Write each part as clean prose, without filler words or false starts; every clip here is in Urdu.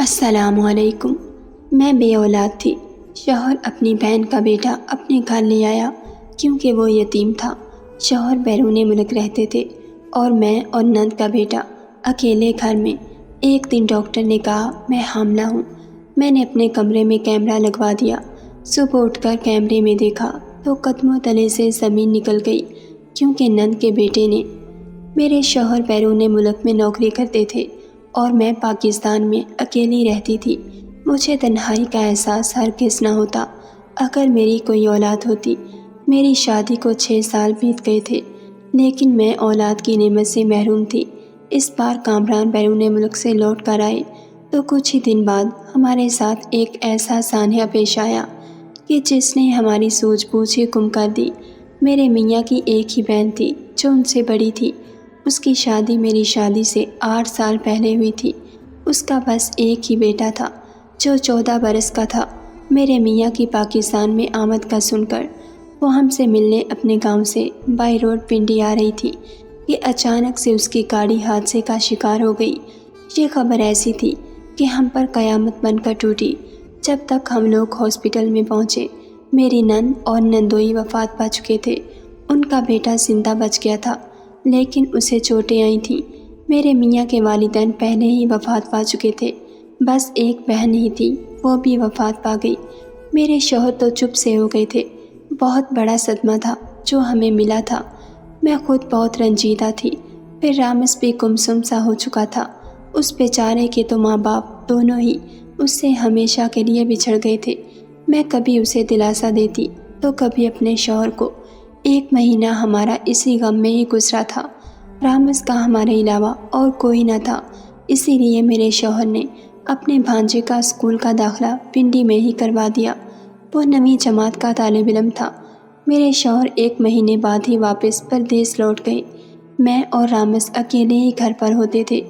السلام علیکم۔ میں بے اولاد تھی۔ شوہر اپنی بہن کا بیٹا اپنے گھر لے آیا کیونکہ وہ یتیم تھا۔ شوہر بیرون ملک رہتے تھے اور میں اور نند کا بیٹا اکیلے گھر میں۔ ایک دن ڈاکٹر نے کہا میں حاملہ ہوں۔ میں نے اپنے کمرے میں کیمرہ لگوا دیا۔ صبح اٹھ کر کیمرے میں دیکھا تو قدموں تلے سے زمین نکل گئی کیونکہ نند کے بیٹے نے۔ میرے شوہر بیرون ملک میں نوکری کرتے تھے اور میں پاکستان میں اکیلی رہتی تھی۔ مجھے تنہائی کا احساس ہرگز نہ ہوتا۔ اگر میری کوئی اولاد ہوتی۔ میری شادی کو 6 سال بیت گئے تھے لیکن میں اولاد کی نعمت سے محروم تھی۔ اس بار کامران بیرون ملک سے لوٹ کر آئے تو کچھ ہی دن بعد ہمارے ساتھ ایک ایسا سانحہ پیش آیا کہ جس نے ہماری سوجھ بوجھ ہی گم کر دی۔ میرے میاں کی ایک ہی بہن تھی جو ان سے بڑی تھی۔ اس کی شادی میری شادی سے 8 سال پہلے ہوئی تھی۔ اس کا بس ایک ہی بیٹا تھا جو 14 برس کا تھا۔ میرے میاں کی پاکستان میں آمد کا سن کر وہ ہم سے ملنے اپنے گاؤں سے بائی روڈ پنڈی آ رہی تھی کہ اچانک سے اس کی گاڑی حادثے کا شکار ہو گئی۔ یہ خبر ایسی تھی کہ ہم پر قیامت بن کر ٹوٹی۔ جب تک ہم لوگ ہاسپٹل میں پہنچے میری نند اور نندوئی وفات پا چکے تھے۔ ان کا بیٹا زندہ بچ گیا تھا لیکن اسے چوٹیں آئی تھیں۔ میرے میاں کے والدین پہلے ہی وفات پا چکے تھے۔ بس ایک بہن ہی تھی، وہ بھی وفات پا گئی۔ میرے شوہر تو چپ سے ہو گئے تھے۔ بہت بڑا صدمہ تھا جو ہمیں ملا تھا۔ میں خود بہت رنجیدہ تھی۔ پھر رامس بھی گمسم سا ہو چکا تھا۔ اس بیچارے کے تو ماں باپ دونوں ہی اس سے ہمیشہ کے لیے بچھڑ گئے تھے۔ میں کبھی اسے دلاسا دیتی تو کبھی اپنے شوہر کو۔ 1 مہینہ ہمارا اسی غم میں ہی گزرا تھا۔ رامس کا ہمارے علاوہ اور کوئی نہ تھا، اسی لیے میرے شوہر نے اپنے بھانجے کا اسکول کا داخلہ پنڈی میں ہی کروا دیا۔ وہ 9ویں جماعت کا طالب علم تھا۔ میرے شوہر 1 مہینے بعد ہی واپس پردیس لوٹ گئے۔ میں اور رامس اکیلے ہی گھر پر ہوتے تھے۔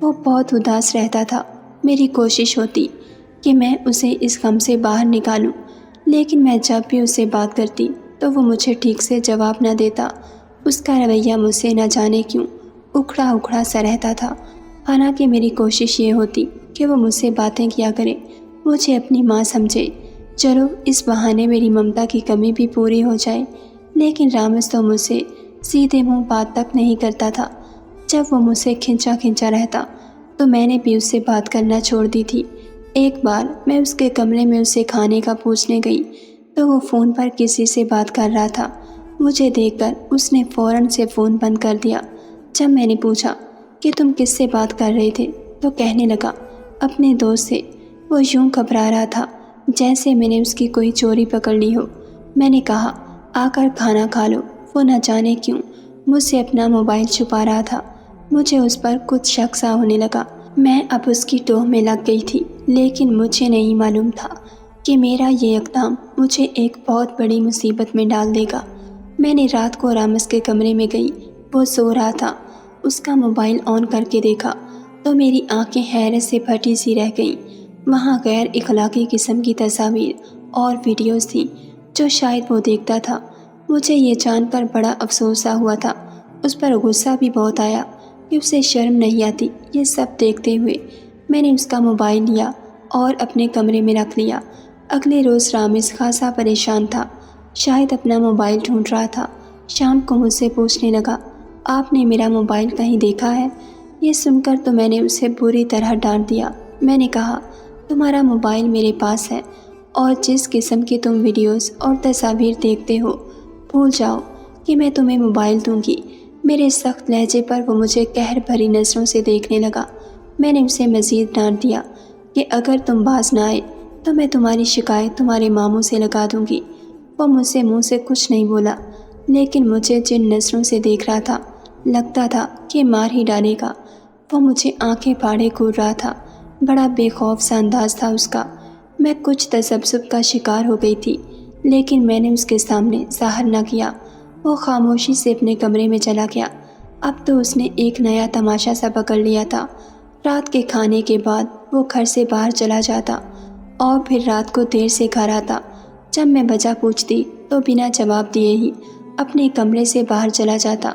وہ بہت اداس رہتا تھا۔ میری کوشش ہوتی کہ میں اسے اس غم سے باہر نکالوں لیکن میں جب بھی اس سے بات کرتی تو وہ مجھے ٹھیک سے جواب نہ دیتا۔ اس کا رویہ مجھ سے نہ جانے کیوں اکھڑا اکھڑا سا رہتا تھا۔ حالانکہ میری کوشش یہ ہوتی کہ وہ مجھ سے باتیں کیا کرے، مجھے اپنی ماں سمجھے، چلو اس بہانے میری ممتا کی کمی بھی پوری ہو جائے۔ لیکن رامس تو مجھ سے سیدھے منہ بات تک نہیں کرتا تھا۔ جب وہ مجھ سے کھنچا کھنچا رہتا تو میں نے بھی اس سے بات کرنا چھوڑ دی تھی۔ ایک بار میں اس کے کمرے میں اسے کھانے کا پوچھنے گئی تو وہ فون پر کسی سے بات کر رہا تھا۔ مجھے دیکھ کر اس نے فوراً سے فون بند کر دیا۔ جب میں نے پوچھا کہ تم کس سے بات کر رہے تھے تو کہنے لگا اپنے دوست سے۔ وہ یوں گھبرا رہا تھا جیسے میں نے اس کی کوئی چوری پکڑ لی ہو۔ میں نے کہا آ کر کھانا کھا لو۔ وہ نہ جانے کیوں مجھ سے اپنا موبائل چھپا رہا تھا۔ مجھے اس پر کچھ شک سا ہونے لگا۔ میں اب اس کی ٹوہ میں لگ گئی تھی لیکن مجھے نہیں معلوم تھا کہ میرا یہ اقدام مجھے ایک بہت بڑی مصیبت میں ڈال دے گا۔ میں نے رات کو رامس کے کمرے میں گئی۔ وہ سو رہا تھا۔ اس کا موبائل آن کر کے دیکھا تو میری آنکھیں حیرت سے پھٹی سی رہ گئیں۔ وہاں غیر اخلاقی قسم کی تصاویر اور ویڈیوز تھیں جو شاید وہ دیکھتا تھا۔ مجھے یہ جان کر بڑا افسوس سا ہوا تھا۔ اس پر غصہ بھی بہت آیا کہ اسے شرم نہیں آتی یہ سب دیکھتے ہوئے۔ میں نے اس کا موبائل لیا اور اپنے کمرے میں رکھ لیا۔ اگلے روز رامس خاصا پریشان تھا، شاید اپنا موبائل ڈھونڈ رہا تھا۔ شام کو مجھ سے پوچھنے لگا آپ نے میرا موبائل کہیں دیکھا ہے؟ یہ سن کر تو میں نے اسے بری طرح ڈانٹ دیا۔ میں نے کہا تمہارا موبائل میرے پاس ہے اور جس قسم کی تم ویڈیوز اور تصاویر دیکھتے ہو بھول جاؤ کہ میں تمہیں موبائل دوں گی۔ میرے سخت لہجے پر وہ مجھے قہر بھری نظروں سے دیکھنے لگا۔ میں نے اسے مزید ڈانٹ دیا کہ اگر تم باز نہ آئے تو میں تمہاری شکایت تمہارے ماموں سے لگا دوں گی۔ وہ مجھ سے منہ سے کچھ نہیں بولا لیکن مجھے جن نظروں سے دیکھ رہا تھا لگتا تھا کہ مار ہی ڈالے گا۔ وہ مجھے آنکھیں پھاڑے گھور رہا تھا۔ بڑا بے خوف سا انداز تھا اس کا۔ میں کچھ تذبذب کا شکار ہو گئی تھی لیکن میں نے اس کے سامنے ظاہر نہ کیا۔ وہ خاموشی سے اپنے کمرے میں چلا گیا۔ اب تو اس نے ایک نیا تماشا سا پکڑ لیا تھا۔ رات کے کھانے کے بعد وہ گھر سے باہر چلا جاتا اور پھر رات کو دیر سے گھر آتا۔ جب میں وجہ پوچھتی تو بنا جواب دیے ہی اپنے کمرے سے باہر چلا جاتا۔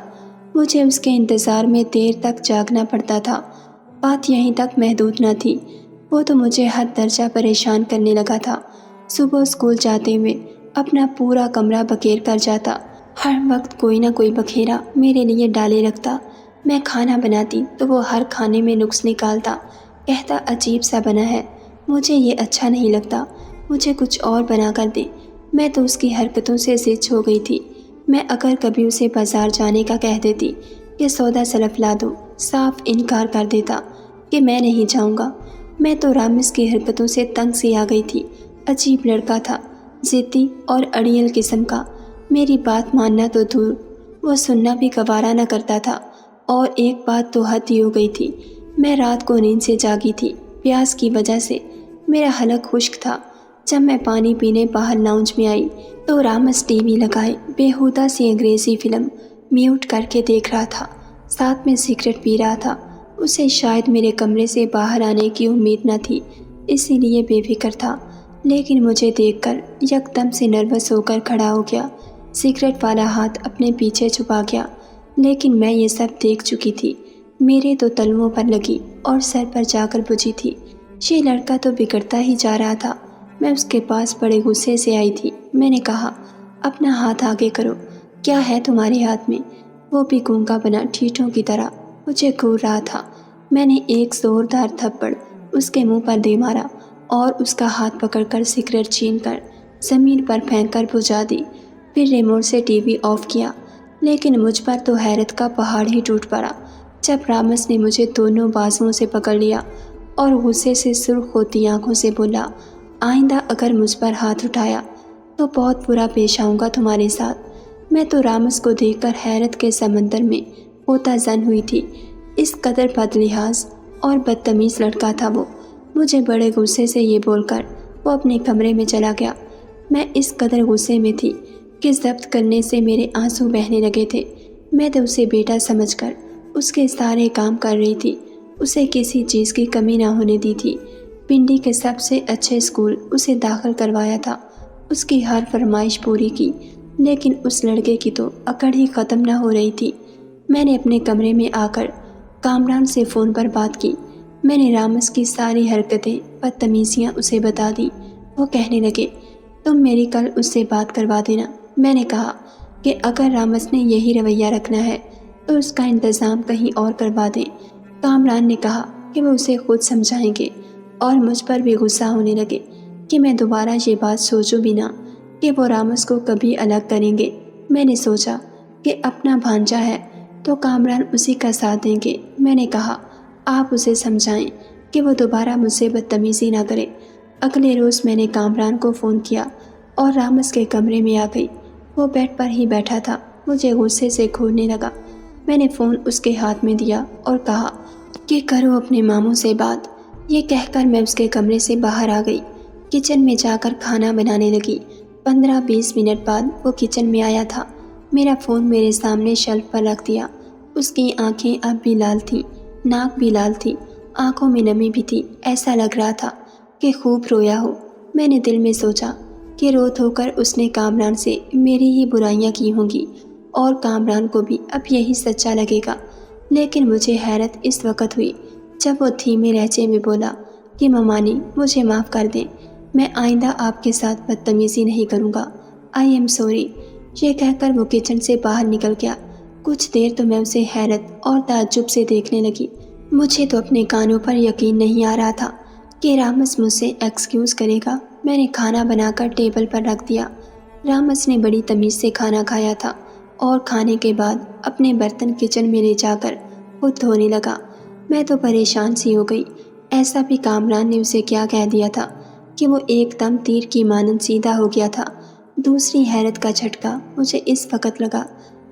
مجھے اس کے انتظار میں دیر تک جاگنا پڑتا تھا۔ بات یہیں تک محدود نہ تھی۔ وہ تو مجھے حد درجہ پریشان کرنے لگا تھا۔ صبح اسکول جاتے ہوئے اپنا پورا کمرہ بکھیر کر جاتا، ہر وقت کوئی نہ کوئی بکھیرا میرے لیے ڈالے رکھتا۔ میں کھانا بناتی تو وہ ہر کھانے میں نقص نکالتا، کہتا عجیب سا بنا ہے، مجھے یہ اچھا نہیں لگتا، مجھے کچھ اور بنا کر دے۔ میں تو اس کی حرکتوں سے زچ ہو گئی تھی۔ میں اگر کبھی اسے بازار جانے کا کہہ دیتی کہ سودا سلف لا دو، صاف انکار کر دیتا کہ میں نہیں جاؤں گا۔ میں تو رامز کی حرکتوں سے تنگ سی آ گئی تھی۔ عجیب لڑکا تھا، ضدی اور اڑیل قسم کا۔ میری بات ماننا تو دور، وہ سننا بھی گوارا نہ کرتا تھا۔ اور ایک بات تو حد ہی ہو گئی تھی، میں رات کو نیند سے جاگی تھی، پیاس کی وجہ سے۔ میرا حلق خشک تھا۔ جب میں پانی پینے باہر لاؤنج میں آئی تو رامز ٹی وی لگائے بےہودہ سی انگریزی فلم میوٹ کر کے دیکھ رہا تھا، ساتھ میں سگریٹ پی رہا تھا۔ اسے شاید میرے کمرے سے باہر آنے کی امید نہ تھی، اسی لیے بے فکر تھا۔ لیکن مجھے دیکھ کر یک دم سے نروس ہو کر کھڑا ہو گیا، سگریٹ والا ہاتھ اپنے پیچھے چھپا گیا۔ لیکن میں یہ سب دیکھ چکی تھی، میرے تو تلوؤں پر لگی اور سر پر جا کر بجھی تھی۔ یہ لڑکا تو بگڑتا ہی جا رہا تھا۔ میں اس کے پاس بڑے غصے سے آئی تھی۔ میں نے کہا، اپنا ہاتھ آگے کرو، کیا ہے تمہارے ہاتھ میں؟ وہ بھی گونگا بنا ٹھیٹھوں کی طرح مجھے گھور رہا تھا۔ میں نے ایک زوردار تھپڑ اس کے منہ پر دے مارا اور اس کا ہاتھ پکڑ کر سگریٹ چھین کر زمین پر پھینک کر بجھا دی، پھر ریموٹ سے ٹی وی آف کیا۔ لیکن مجھ پر تو حیرت کا پہاڑ ہی ٹوٹ پڑا جب رامز نے مجھے دونوں بازوؤں سے پکڑ لیا اور غصے سے سرخ ہوتی آنکھوں سے بولا، آئندہ اگر مجھ پر ہاتھ اٹھایا تو بہت برا پیش آؤں گا تمہارے ساتھ۔ میں تو رامز کو دیکھ کر حیرت کے سمندر میں غوطہ زن ہوئی تھی۔ اس قدر بد لحاظ اور بدتمیز لڑکا تھا وہ۔ مجھے بڑے غصے سے یہ بول کر وہ اپنے کمرے میں چلا گیا۔ میں اس قدر غصے میں تھی کہ ضبط کرنے سے میرے آنسو بہنے لگے تھے۔ میں تو اسے بیٹا سمجھ کر اس کے سارے کام کر رہی تھی، اسے کسی چیز کی کمی نہ ہونے دی تھی۔ پنڈی کے سب سے اچھے اسکول اسے داخل کروایا تھا، اس کی ہر فرمائش پوری کی، لیکن اس لڑکے کی تو اکڑ ہی ختم نہ ہو رہی تھی۔ میں نے اپنے کمرے میں آ کر کامران سے فون پر بات کی۔ میں نے رامز کی ساری حرکتیں، بدتمیزیاں اسے بتا دیں۔ وہ کہنے لگے، تم میری کل اس سے بات کروا دینا۔ میں نے کہا کہ اگر رامز نے یہی رویہ رکھنا ہے تو اس کا انتظام کہیں اور کروا دیں۔ کامران نے کہا کہ وہ اسے خود سمجھائیں گے اور مجھ پر بھی غصہ ہونے لگے کہ میں دوبارہ یہ بات سوچوں بھی نہ کہ وہ رامز کو کبھی الگ کریں گے۔ میں نے سوچا کہ اپنا بھانجا ہے تو کامران اسی کا ساتھ دیں گے۔ میں نے کہا، آپ اسے سمجھائیں کہ وہ دوبارہ مجھ سے بدتمیزی نہ کرے۔ اگلے روز میں نے کامران کو فون کیا اور رامز کے کمرے میں آ گئی۔ وہ بیڈ پر ہی بیٹھا تھا، مجھے غصے سے کھولنے لگا۔ میں نے فون اس کے ہاتھ میں دیا اور کہا کہ کرو اپنے ماموں سے بات۔ یہ کہہ کر میں اس کے کمرے سے باہر آ گئی، کچن میں جا کر کھانا بنانے لگی۔ 15-20 منٹ بعد وہ کچن میں آیا تھا۔ میرا فون میرے سامنے شیلف پر رکھ دیا۔ اس کی آنکھیں اب بھی لال تھیں، ناک بھی لال تھی، آنکھوں میں نمی بھی تھی۔ ایسا لگ رہا تھا کہ خوب رویا ہو۔ میں نے دل میں سوچا کہ رو دھو کر اس نے کامران سے میری ہی برائیاں کی ہوں گی اور کامران کو بھی اب یہی سچا لگے گا۔ لیکن مجھے حیرت اس وقت ہوئی جب وہ دھیمے لہجے میں بولا کہ ممانی مجھے معاف کر دیں، میں آئندہ آپ کے ساتھ بدتمیزی نہیں کروں گا، آئی ایم سوری۔ یہ کہہ کر وہ کچن سے باہر نکل گیا۔ کچھ دیر تو میں اسے حیرت اور تعجب سے دیکھنے لگی۔ مجھے تو اپنے کانوں پر یقین نہیں آ رہا تھا کہ رامز مجھ سے ایکسکیوز کرے گا۔ میں نے کھانا بنا کر ٹیبل پر رکھ دیا۔ رامز نے بڑی تمیز سے کھانا کھایا تھا اور کھانے کے بعد اپنے برتن کچن میں لے جا کر خود دھونے لگا۔ میں تو پریشان سی ہو گئی۔ ایسا بھی کامران نے اسے کیا کہہ دیا تھا کہ وہ ایک دم تیر کی مانند سیدھا ہو گیا تھا؟ دوسری حیرت کا جھٹکا مجھے اس وقت لگا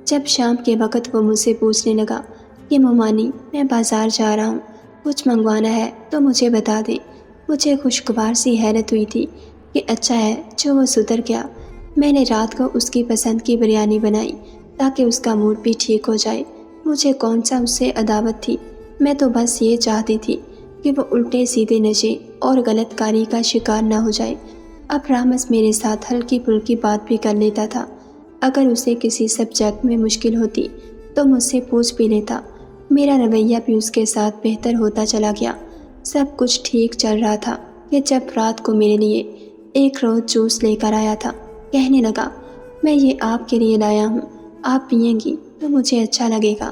جب شام کے وقت وہ مجھ سے پوچھنے لگا کہ ممانی میں بازار جا رہا ہوں، کچھ منگوانا ہے تو مجھے بتا دیں۔ مجھے خوشگوار سی حیرت ہوئی تھی کہ اچھا ہے جو وہ سدھر گیا۔ میں نے رات کو اس کی پسند کی بریانی بنائی تاکہ اس کا موڈ بھی ٹھیک ہو جائے۔ مجھے کون سا اس سے عداوت تھی، میں تو بس یہ چاہتی تھی کہ وہ الٹے سیدھے نشے اور غلط کاری کا شکار نہ ہو جائے۔ اب رامز میرے ساتھ ہلکی پھلکی بات بھی کر لیتا تھا۔ اگر اسے کسی سبجیکٹ میں مشکل ہوتی تو مجھ سے پوچھ بھی لیتا۔ میرا رویہ بھی اس کے ساتھ بہتر ہوتا چلا گیا۔ سب کچھ ٹھیک چل رہا تھا کہ جب رات کو میرے لیے ایک روز جوس لے کر آیا تھا۔ کہنے لگا، میں یہ آپ کے لیے لایا ہوں، آپ پئیں گی تو مجھے اچھا لگے گا۔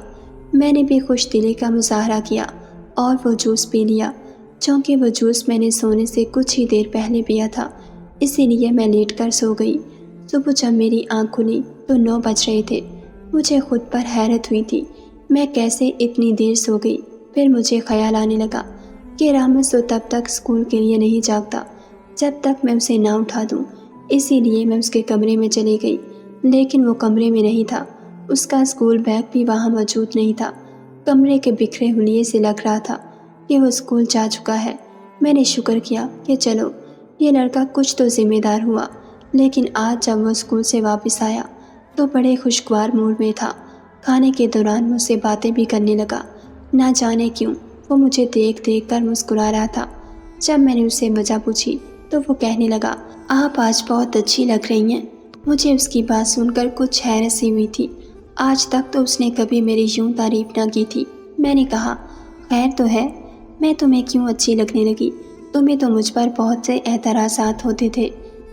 میں نے بھی خوش دلی کا مظاہرہ کیا اور وہ جوس پی لیا۔ چونکہ وہ جوس میں نے سونے سے کچھ ہی دیر پہلے پیا تھا، اسی لیے میں لیٹ کر سو گئی۔ صبح جب میری آنکھ کھلی تو 9 بج رہے تھے۔ مجھے خود پر حیرت ہوئی تھی، میں کیسے اتنی دیر سو گئی۔ پھر مجھے خیال آنے لگا کہ رامز تو تب تک اسکول کے لیے نہیں جاگتا جب تک میں اسے نہ اٹھا دوں۔ اسی لیے میں اس کے کمرے میں چلی گئی، لیکن وہ کمرے میں نہیں تھا۔ اس کا اسکول بیگ بھی وہاں موجود نہیں تھا۔ کمرے کے بکھرے حلیے سے لگ رہا تھا کہ وہ اسکول جا چکا ہے۔ میں نے شکر کیا کہ چلو یہ لڑکا کچھ تو ذمہ دار ہوا۔ لیکن آج جب وہ اسکول سے واپس آیا تو بڑے خوشگوار موڈ میں تھا۔ کھانے کے دوران مجھ سے باتیں بھی کرنے لگا۔ نہ جانے کیوں وہ مجھے دیکھ دیکھ کر مسکرا رہا تھا۔ جب میں نے اس سے وجہ پوچھی تو وہ کہنے لگا، آپ آج بہت اچھی لگ رہی ہیں۔ مجھے اس کی بات سن کر کچھ حیرت سی ہوئی تھی۔ آج تک تو اس نے کبھی میری یوں تعریف نہ کی تھی۔ میں نے کہا، خیر تو ہے، میں تمہیں کیوں اچھی لگنے لگی؟ تمہیں تو مجھ پر بہت سے اعتراضات ہوتے تھے۔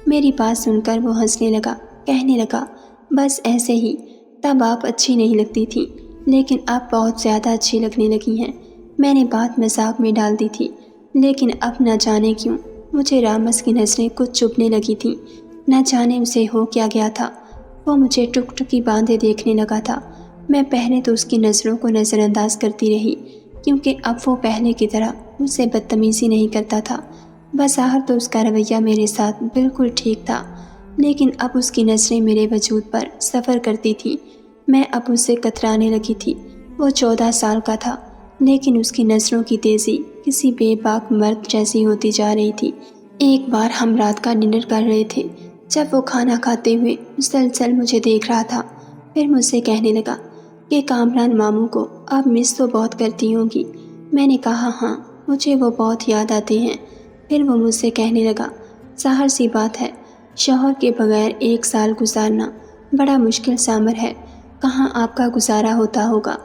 میری بات سن کر وہ ہنسنے لگا، کہنے لگا، بس ایسے ہی، تب آپ اچھی نہیں لگتی تھیں، لیکن اب بہت زیادہ اچھی لگنے لگی ہیں۔ میں نے بات مذاق میں ڈال دی تھی، لیکن اب نہ جانے کیوں مجھے رامز کی نظریں کچھ چبھنے لگی تھیں۔ نہ جانے اسے ہو کیا گیا تھا، وہ مجھے ٹک باندھے دیکھنے لگا تھا۔ میں پہلے تو اس کی نظروں کو نظر انداز کرتی رہی، کیونکہ اب وہ پہلے کی طرح مجھ سے بدتمیزی نہیں کرتا تھا۔ بظاہر تو اس کا رویہ میرے ساتھ بالکل ٹھیک تھا، لیکن اب اس کی نظریں میرے وجود پر سفر کرتی تھیں۔ میں اب اس سے کترانے لگی تھی۔ وہ 14 سال کا تھا، لیکن اس کی نظروں کی تیزی کسی بے باک مرد جیسی ہوتی جا رہی تھی۔ ایک بار ہم رات کا ڈنر کر رہے تھے، جب وہ کھانا کھاتے ہوئے مسلسل مجھے دیکھ رہا تھا۔ پھر مجھ سے کہنے لگا کہ کامران ماموں کو آپ مس تو بہت کرتی ہوں گی۔ میں نے کہا، ہاں، مجھے وہ بہت یاد آتے ہیں۔ پھر وہ مجھ سے کہنے لگا، ظاہر سی بات ہے، شوہر کے بغیر 1 سال گزارنا بڑا مشکل سا امر ہے۔ کہاں آپ کا گزارا ہوتا ہوگا؟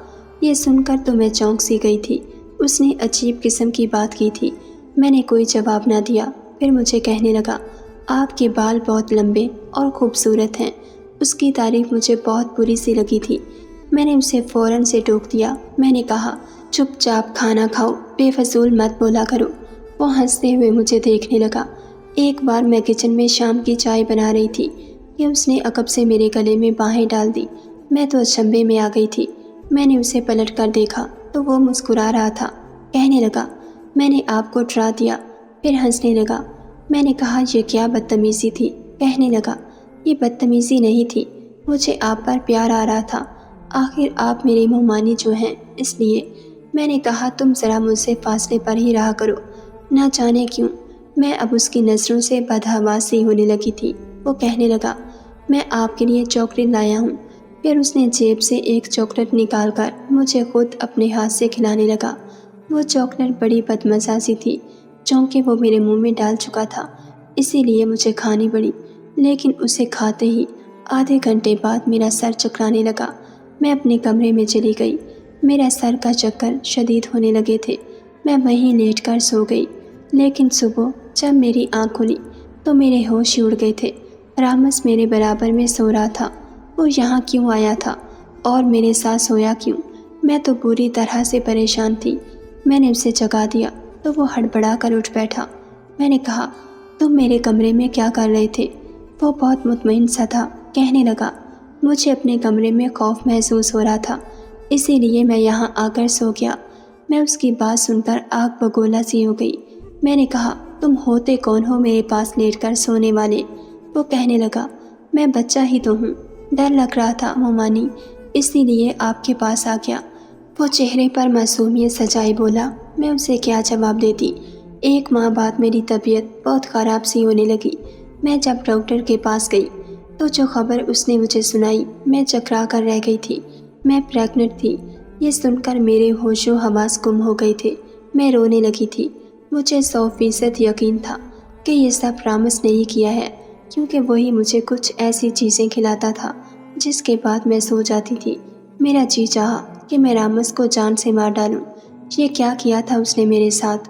یہ سن کر تو میں چونک سی گئی تھی۔ اس نے عجیب قسم کی بات کی تھی۔ میں نے کوئی جواب نہ دیا۔ پھر مجھے کہنے لگا، آپ کے بال بہت لمبے اور خوبصورت ہیں۔ اس کی تعریف مجھے بہت بری سی لگی تھی۔ میں نے اسے فوراً سے ٹوک دیا۔ میں نے کہا، چپ چاپ کھانا کھاؤ، بے فضول مت بولا کرو۔ وہ ہنستے ہوئے مجھے دیکھنے لگا۔ ایک بار میں کچن میں شام کی چائے بنا رہی تھی کہ اس نے عقب سے میرے گلے میں باہیں ڈال دی۔ میں تو اچنبھے میں آ گئی تھی۔ میں نے اسے پلٹ کر دیکھا تو وہ مسکرا رہا تھا۔ کہنے لگا، میں نے آپ کو ڈرا دیا۔ پھر ہنسنے لگا۔ میں نے کہا، یہ کیا بدتمیزی تھی؟ کہنے لگا، یہ بدتمیزی نہیں تھی، مجھے آپ پر پیار آ رہا تھا۔ آخر آپ میرے مہمانی جو ہیں، اس لیے۔ میں نے کہا، تم ذرا مجھ سے فاصلے پر ہی رہا کرو۔ نہ جانے کیوں میں اب اس کی نظروں سے بدحواس سی ہونے لگی تھی۔ وہ کہنے لگا، میں آپ کے لیے چاکلیٹ لایا ہوں۔ پھر اس نے جیب سے ایک چاکلیٹ نکال کر مجھے خود اپنے ہاتھ سے کھلانے لگا۔ وہ چاکلیٹ بڑی بدمزہ سی تھی، چونکہ وہ میرے منہ میں ڈال چکا تھا، اسی لیے مجھے کھانی پڑی۔ لیکن اسے کھاتے ہی آدھے گھنٹے بعد میرا سر چکرانے لگا۔ میں اپنے کمرے میں چلی گئی۔ میرا سر کا چکر شدید ہونے لگے تھے۔ میں وہیں لیٹ کر سو گئی۔ لیکن صبح جب میری آنکھ کھلی تو میرے ہوش ہی اڑ گئے تھے۔ رامز میرے برابر میں سو رہا تھا۔ وہ یہاں کیوں آیا تھا اور میرے ساتھ سویا کیوں؟ میں تو بری طرح سے پریشان تھی۔ میں نے اسے جگا دیا تو وہ ہڑبڑا کر اٹھ بیٹھا۔ میں نے کہا، تم میرے کمرے میں کیا کر رہے تھے؟ وہ بہت مطمئن سا تھا۔ کہنے لگا، مجھے اپنے کمرے میں خوف محسوس ہو رہا تھا، اسی لیے میں یہاں آ کر سو گیا۔ میں اس کی بات سن کر آگ بگولا سی ہو گئی۔ میں نے کہا، تم ہوتے کون ہو میرے پاس لیٹ کر سونے والے؟ وہ کہنے لگا، میں بچہ ہی تو ہوں، ڈر لگ رہا تھا مومانی، اسی لیے آپ کے پاس آ گیا۔ وہ چہرے پر معصومیت سجائے بولا۔ میں اسے کیا جواب دیتی؟ 1 ماہ بعد میری طبیعت بہت خراب سی ہونے لگی۔ میں جب ڈاکٹر کے پاس گئی تو جو خبر اس نے مجھے سنائی، میں چکرا کر رہ گئی تھی۔ میں پریگننٹ تھی۔ یہ سن کر میرے ہوش و حواس گم ہو گئے تھے۔ میں رونے لگی تھی۔ مجھے 100% یقین تھا کہ یہ سب رامز نے ہی کیا ہے، کیونکہ وہی مجھے کچھ ایسی چیزیں کھلاتا تھا جس کے بعد میں سو جاتی تھی۔ میرا جی چاہا کہ میں رامز کو جان سے مار ڈالوں۔ یہ کیا کیا تھا اس نے میرے ساتھ؟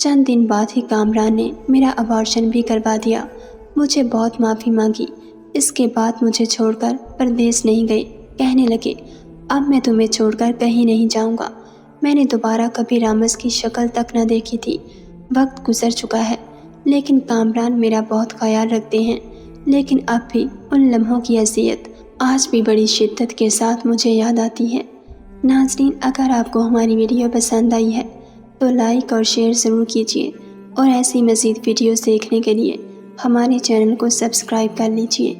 چند دن بعد ہی کامران نے میرا ابارشن بھی کروا دیا۔ مجھے بہت معافی مانگی۔ اس کے بعد مجھے چھوڑ کر پردیس نہیں گئے۔ کہنے لگے اب میں تمہیں چھوڑ کر کہیں نہیں جاؤں گا۔ میں نے دوبارہ کبھی رامز کی شکل تک نہ دیکھی تھی۔ وقت گزر چکا ہے لیکن کامران میرا بہت خیال رکھتے ہیں، لیکن اب بھی ان لمحوں کی اذیت آج بھی بڑی شدت کے ساتھ مجھے یاد آتی ہے۔ ناظرین، اگر آپ کو ہماری ویڈیو پسند آئی ہے تو لائک اور شیئر ضرور کیجیے، اور ایسی مزید ویڈیوز دیکھنے کے لیے ہمارے چینل کو سبسکرائب کر لیجیے۔